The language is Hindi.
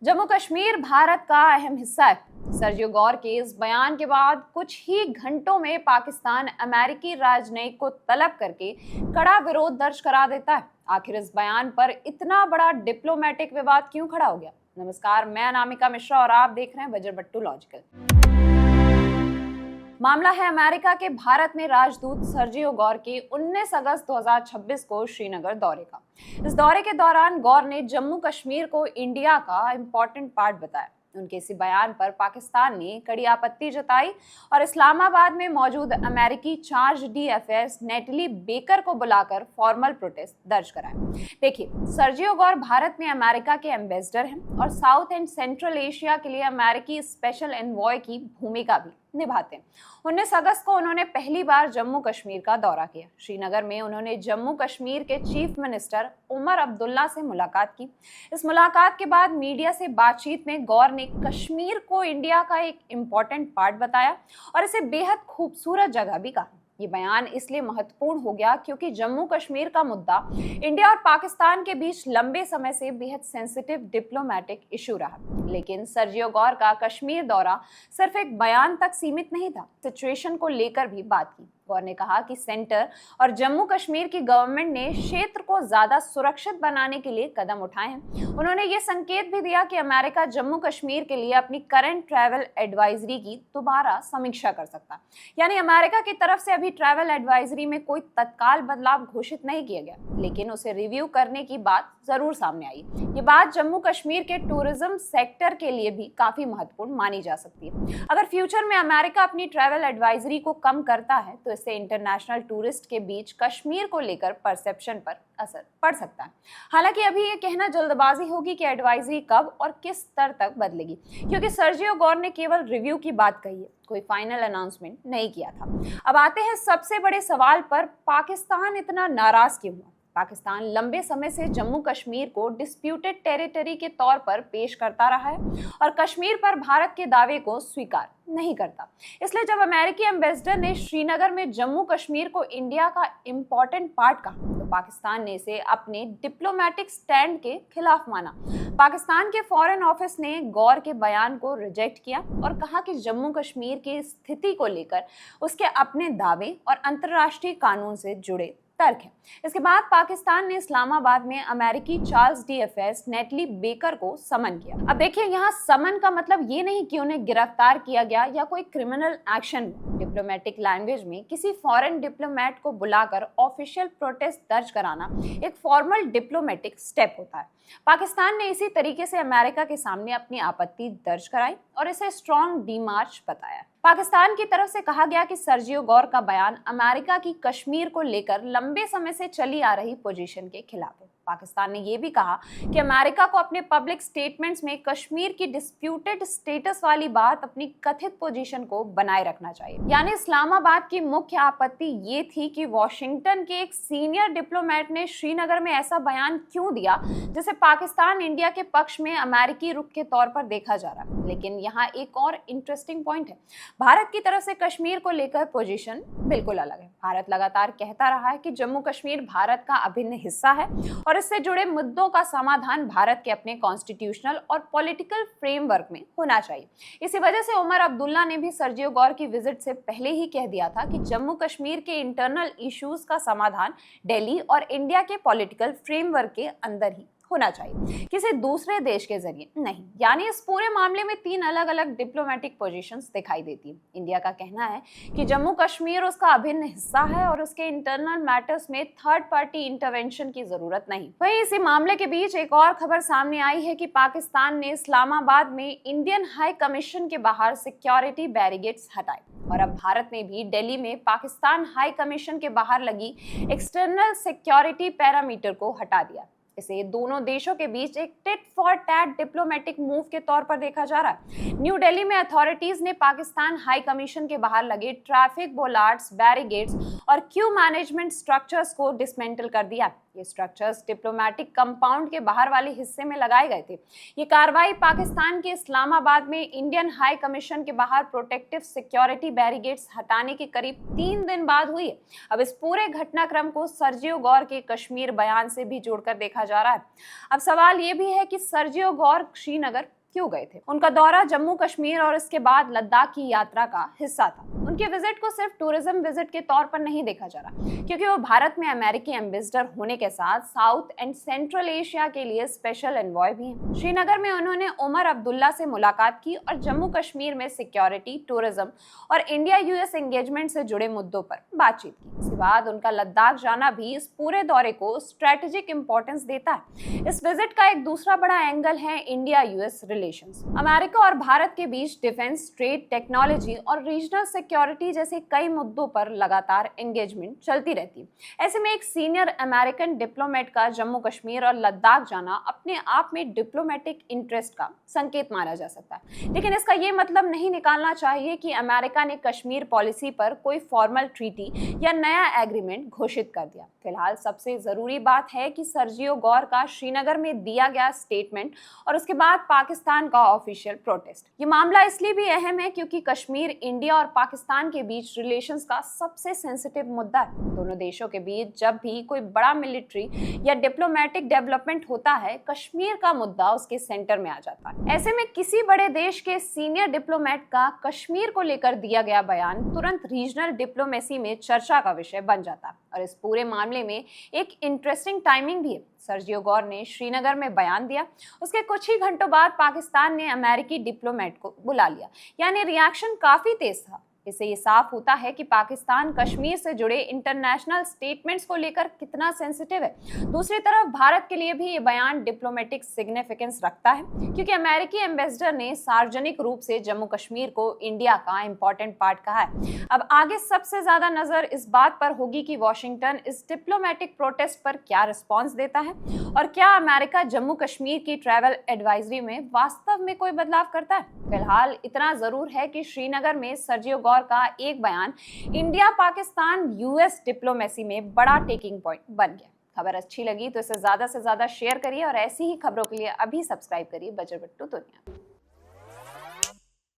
जम्मू कश्मीर भारत का अहम हिस्सा है। सर्जियो गौर के इस बयान के बाद कुछ ही घंटों में पाकिस्तान अमेरिकी राजनयिक को तलब करके कड़ा विरोध दर्ज करा देता है। आखिर इस बयान पर इतना बड़ा डिप्लोमेटिक विवाद क्यों खड़ा हो गया? नमस्कार, मैं अनामिका मिश्रा और आप देख रहे हैं बजर बट्टू लॉजिकल। मामला है अमेरिका के भारत में राजदूत सर्जियो गौर के 19 अगस्त 2026 को श्रीनगर दौरे का। इस दौरे के दौरान गौर ने जम्मू कश्मीर को इंडिया का इम्पोर्टेंट पार्ट बताया। उनके इसी बयान पर पाकिस्तान ने कड़ी आपत्ति जताई और इस्लामाबाद में मौजूद अमेरिकी charge D affairs neatly baker को बुलाकर फॉर्मल प्रोटेस्ट दर्ज कराया। देखिए, सर्जियो गौर भारत में अमेरिका के एम्बेसडर हैं और साउथ एंड सेंट्रल एशिया के लिए अमेरिकी स्पेशल एनवॉय की भूमिका भी निभाते हैं। 19 अगस्त को उन्होंने पहली बार जम्मू कश्मीर का दौरा किया। श्रीनगर में उन्होंने जम्मू कश्मीर के चीफ मिनिस्टर उमर अब्दुल्ला से मुलाकात की। इस मुलाकात के बाद मीडिया से बातचीत में गौर ने कश्मीर को इंडिया का एक इम्पोर्टेंट पार्ट बताया और इसे बेहद खूबसूरत जगह भी कहा। ये बयान इसलिए महत्वपूर्ण हो गया क्योंकि जम्मू कश्मीर का मुद्दा इंडिया और पाकिस्तान के बीच लंबे समय से बेहद सेंसिटिव डिप्लोमेटिक इशू रहा। लेकिन सर्जियो गौर का कश्मीर दौरा सिर्फ एक बयान तक सीमित नहीं था, सिचुएशन को लेकर भी बात की। गौर ने कहा कि सेंटर और जम्मू कश्मीर की गवर्नमेंट ने क्षेत्र को ज्यादा सुरक्षित बनाने के लिए कदम उठाए हैं। उन्होंने ये संकेत भी दिया कि अमेरिका जम्मू कश्मीर के लिए अपनी करंट ट्रैवल एडवाइजरी की दोबारा समीक्षा कर सकता है। यानी अमेरिका की तरफ से अभी ट्रैवल एडवाइजरी में कोई तत्काल बदलाव घोषित नहीं किया गया, लेकिन उसे रिव्यू करने की बात जरूर सामने आई। ये बात जम्मू कश्मीर के टूरिज्म सेक्टर के लिए भी काफी महत्वपूर्ण मानी जा सकती है। अगर फ्यूचर में अमेरिका अपनी ट्रैवल एडवाइजरी को कम करता है तो इससे इंटरनेशनल टूरिस्ट के बीच कश्मीर को लेकर परसेप्शन पर असर पड़ सकता है। हालांकि अभी ये कहना जल्दबाजी होगी कि एडवाइजरी कब और किस स्तर तक बदलेगी, क्योंकि सर्जियो गौर ने केवल रिव्यू की बात कही है, कोई फाइनल अनाउंसमेंट नहीं किया था। अब आते हैं सबसे बड़े सवाल पर, पाकिस्तान इतना नाराज क्यों हुआ? पाकिस्तान लंबे समय से जम्मू कश्मीर को डिस्प्यूटेड टेरिटरी के तौर पर पेश करता रहा है और कश्मीर पर भारत के दावे को स्वीकार नहीं करता। इसलिए जब अमेरिकी एम्बेसडर ने श्रीनगर में जम्मू कश्मीर को इंडिया का इम्पोर्टेंट पार्ट कहा तो पाकिस्तान ने इसे अपने डिप्लोमेटिक स्टैंड के खिलाफ माना। पाकिस्तान के फॉरेन ऑफिस ने गौर के बयान को रिजेक्ट किया और कहा कि जम्मू कश्मीर की स्थिति को लेकर उसके अपने दावे और अंतर्राष्ट्रीय कानून से जुड़े तर्क है। इसके बाद पाकिस्तान ने इस्लामाबाद में अमेरिकी Charles de affairs neatly baker को समन किया। अब देखिए, यहाँ समन का मतलब ये नहीं कि उन्हें गिरफ्तार किया गया या कोई क्रिमिनल एक्शन। डिप्लोमेटिक लैंग्वेज में किसी फॉरेन डिप्लोमेट को बुलाकर ऑफिशियल प्रोटेस्ट दर्ज कराना एक फॉर्मल डिप्लोमेटिक स्टेप होता है। पाकिस्तान ने इसी तरीके से अमेरिका के सामने अपनी आपत्ति दर्ज कराई और इसे स्ट्रॉन्ग डीमार्च बताया। पाकिस्तान की तरफ से कहा गया कि सर्जियो गौर का बयान अमेरिका की कश्मीर को लेकर लंबे समय से चली आ रही पोजीशन के खिलाफ है। पाकिस्तान ने यह भी कहा कि अमेरिका को अपने पब्लिक स्टेटमेंट्स में कश्मीर की डिस्प्यूटेड स्टेटस वाली बात अपनी कथित पोजीशन को बनाए रखना चाहिए। यानी इस्लामाबाद की मुख्य आपत्ति ये थी कि वॉशिंगटन के एक सीनियर डिप्लोमेट ने श्रीनगर में ऐसा बयान क्यों दिया जिसे पाकिस्तान इंडिया के पक्ष में अमेरिकी रुख के तौर पर देखा जा रहा है। लेकिन यहाँ एक और इंटरेस्टिंग पॉइंट है, भारत की तरफ से कश्मीर को लेकर पोजीशन बिल्कुल अलग है। भारत लगातार कहता रहा है कि जम्मू कश्मीर भारत का अभिन्न हिस्सा है और इससे जुड़े मुद्दों का समाधान भारत के अपने कॉन्स्टिट्यूशनल और पॉलिटिकल फ्रेमवर्क में होना चाहिए। इसी वजह से उमर अब्दुल्ला ने भी सर्जियो गौर की विजिट से पहले ही कह दिया था कि जम्मू कश्मीर के इंटरनल इश्यूज का समाधान दिल्ली और इंडिया के पॉलिटिकल फ्रेमवर्क के अंदर ही होना चाहिए, किसी दूसरे देश के जरिए नहीं। यानी इस पूरे मामले में तीन अलग अलग डिप्लोमेटिक पोजीशंस दिखाई देती हैं। इंडिया का कहना है कि जम्मू कश्मीर उसका अभिन्न हिस्सा है और उसके इंटरनल मैटर्स में थर्ड पार्टी इंटरवेंशन की जरूरत नहीं। वहीं इसी मामले के बीच एक और खबर सामने आई है कि पाकिस्तान ने इस्लामाबाद में इंडियन हाई कमीशन के बाहर सिक्योरिटी बैरिकेड्स हटाए और अब भारत ने भी दिल्ली में पाकिस्तान हाई कमीशन के बाहर लगी एक्सटर्नल सिक्योरिटी पैरामीटर को हटा दिया। इसे दोनों देशों के बीच एक tit for tat diplomatic move के तौर पर देखा जा रहा है। न्यू दिल्ली में अथॉरिटीज ने पाकिस्तान हाई कमीशन के बाहर लगे ट्रैफिक बोलार्ड्स, बैरिकेड्स और क्यू मैनेजमेंट स्ट्रक्चर्स को डिसमेंटल कर दिया। ये स्ट्रक्चर्स डिप्लोमेटिक कंपाउंड के बाहर वाले हिस्से में लगाए गए थे। ये कार्रवाई पाकिस्तान के इस्लामाबाद में इंडियन हाई कमीशन के बाहर प्रोटेक्टिव सिक्योरिटी बैरिगेड्स हटाने के करीब 3 दिन बाद हुई है। अब इस पूरे घटनाक्रम को सर्जियो गौर के कश्मीर बयान से भी जोड़कर देखा जा रहा है। अब सवाल ये भी है कि सर्जियो गौर श्रीनगर क्यों गए थे? उनका दौरा जम्मू कश्मीर और इसके बाद लद्दाख की यात्रा का हिस्सा था। उनके विजिट को सिर्फ टूरिज्म विजिट के तौर पर नहीं देखा जा रहा, क्योंकि वो भारत में अमेरिकी एम्बेसडर होने के साथ साउथ एंड सेंट्रल एशिया के लिए स्पेशल एनवॉय भी हैं। श्रीनगर में उन्होंने उमर अब्दुल्ला से मुलाकात की और जम्मू कश्मीर में सिक्योरिटी, टूरिज्म और इंडिया यूएस एंगेजमेंट से जुड़े मुद्दों पर बातचीत की। इसके बाद उनका लद्दाख जाना भी इस पूरे दौरे को स्ट्रेटेजिक इंपॉर्टेंस देता है। इस विजिट का एक दूसरा बड़ा एंगल है इंडिया यूएस रिलेशंस। अमेरिका और भारत के बीच डिफेंस, ट्रेड, टेक्नोलॉजी और रीजनल सिक्योरिटी जैसे कई मुद्दों पर लगातार एंगेजमेंट चलती रहती है। ऐसे में एक सीनियर अमेरिकन डिप्लोमेट का जम्मू कश्मीर और लद्दाख जाना अपने आप में डिप्लोमेटिक इंटरेस्ट का संकेत माना जा सकता है। लेकिन इसका ये मतलब नहीं निकालना चाहिए कि अमेरिका ने कश्मीर पॉलिसी पर कोई फॉर्मल ट्रीटी या नया एग्रीमेंट घोषित कर दिया। फिलहाल सबसे जरूरी बात है कि सर्जियो गौर का श्रीनगर में दिया गया स्टेटमेंट और उसके बाद पाकिस्तान का ऑफिशियल प्रोटेस्ट। ये मामला इसलिए भी अहम है क्योंकि कश्मीर इंडिया और पाकिस्तान के बीच रिलेशंस का सबसे सेंसिटिव मुद्दा है। दोनों देशों के बीच जब भी कोई बड़ा मिलिट्री या डिप्लोमेटिक डेवलपमेंट होता है, कश्मीर का मुद्दा उसके सेंटर में आ जाता है। ऐसे में किसी बड़े देश के सीनियर डिप्लोमेट का कश्मीर को लेकर दिया गया बयान तुरंत रीजनल डिप्लोमेसी में चर्चा का विषय बन जाता है। और इस पूरे मामले में एक इंटरेस्टिंग टाइमिंग भी है। सर्जियो गौर ने श्रीनगर में बयान दिया, उसके कुछ ही घंटों बाद पाकिस्तान ने अमेरिकी डिप्लोमेट को बुला लिया, यानी रिएक्शन काफी तेज था। इससे ये साफ होता है कि पाकिस्तान कश्मीर से जुड़े इंटरनेशनल स्टेटमेंट्स को लेकर कितना सेंसिटिव है। दूसरी तरफ भारत के लिए भी ये बयान डिप्लोमेटिक सिग्निफिकेंस रखता है, क्योंकि अमेरिकी एम्बेसडर ने सार्वजनिक रूप से जम्मू कश्मीर को इंडिया का इंपॉर्टेंट पार्ट कहा है। अब आगे सबसे ज्यादा नजर इस बात पर होगी कि वॉशिंगटन इस डिप्लोमेटिक प्रोटेस्ट पर क्या रिस्पॉन्स देता है और क्या अमेरिका जम्मू कश्मीर की ट्रैवल एडवाइजरी में वास्तव में कोई बदलाव करता है। फिलहाल इतना जरूर है कि श्रीनगर में सर्जियो गौर का एक बयान इंडिया पाकिस्तान यूएस डिप्लोमेसी में बड़ा टेकिंग पॉइंट बन गया। खबर अच्छी लगी तो इसे ज्यादा से ज्यादा शेयर करिए और ऐसी ही खबरों के लिए अभी सब्सक्राइब करिए बजरबट्टू दुनिया।